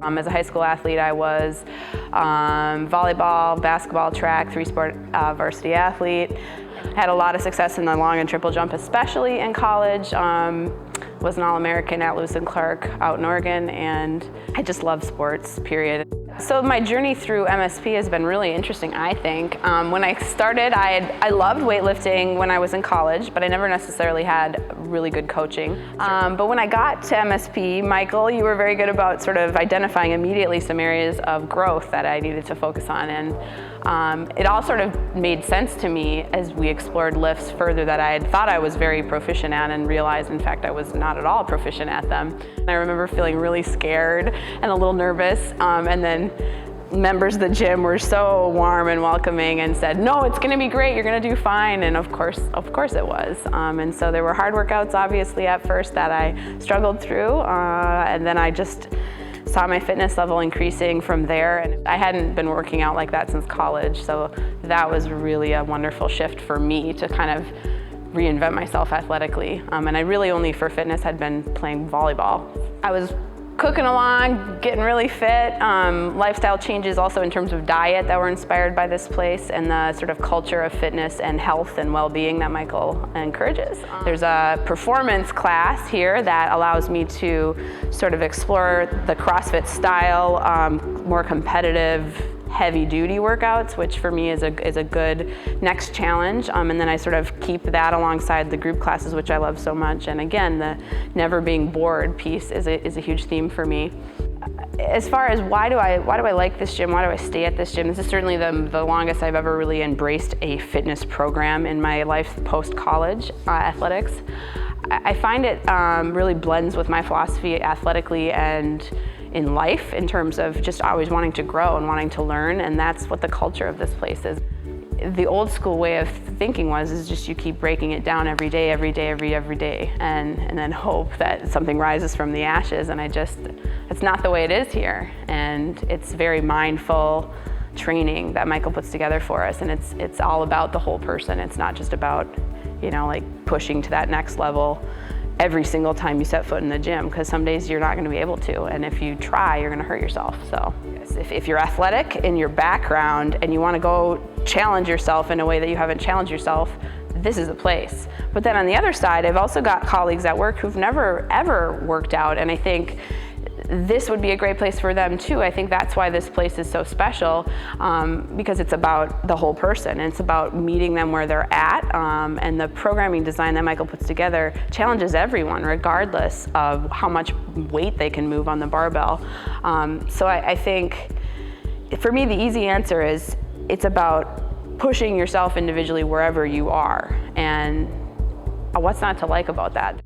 As a high school athlete, I was volleyball, basketball, track, three-sport varsity athlete. Had a lot of success in the long and triple jump, especially in college. Was an All-American at Lewis and Clark out in Oregon, and I just love sports, period. So my journey through MSP has been really interesting, I think. When I started, I loved weightlifting when I was in college, but I never necessarily had really good coaching. But when I got to MSP, Michael, you were very good about sort of identifying immediately some areas of growth that I needed to focus on. And it all sort of made sense to me as we explored lifts further that I had thought I was very proficient at and realized, in fact, I was not at all proficient at them. And I remember feeling really scared and a little nervous, and then members of the gym were so warm and welcoming and said, "No, it's gonna be great, you're gonna do fine." And of course it was. And so there were hard workouts, obviously, at first that I struggled through, and then I just saw my fitness level increasing from there. And I hadn't been working out like that since college, so that was really a wonderful shift for me to kind of reinvent myself athletically. And I really only for fitness had been playing volleyball. I was cooking along, getting really fit. Lifestyle changes also in terms of diet that were inspired by this place and the sort of culture of fitness and health and well-being that Michael encourages. There's a performance class here that allows me to sort of explore the CrossFit style, more competitive, heavy-duty workouts, which for me is a good next challenge. And then I sort of keep that alongside the group classes, which I love so much. And again, the never being bored piece is a huge theme for me. As far as why do I like this gym, why do I stay at this gym, this is certainly the longest I've ever really embraced a fitness program in my life post-college athletics. I find it really blends with my philosophy athletically and in life in terms of just always wanting to grow and wanting to learn, and that's what the culture of this place is. The old school way of thinking is just you keep breaking it down every day, every day, and then hope that something rises from the ashes, and it's not the way it is here. And it's very mindful training that Michael puts together for us, and it's all about the whole person. It's not just about, like pushing to that next level every single time you set foot in the gym, because some days you're not going to be able to, and if you try, you're going to hurt yourself. So if you're athletic in your background and you want to go challenge yourself in a way that you haven't challenged yourself, this is a place. But then on the other side, I've also got colleagues at work who've never ever worked out, and I think this would be a great place for them too. I think that's why this place is so special, because it's about the whole person, and it's about meeting them where they're at, and the programming design that Michael puts together challenges everyone regardless of how much weight they can move on the barbell. So I think for me the easy answer is it's about pushing yourself individually wherever you are, and what's not to like about that?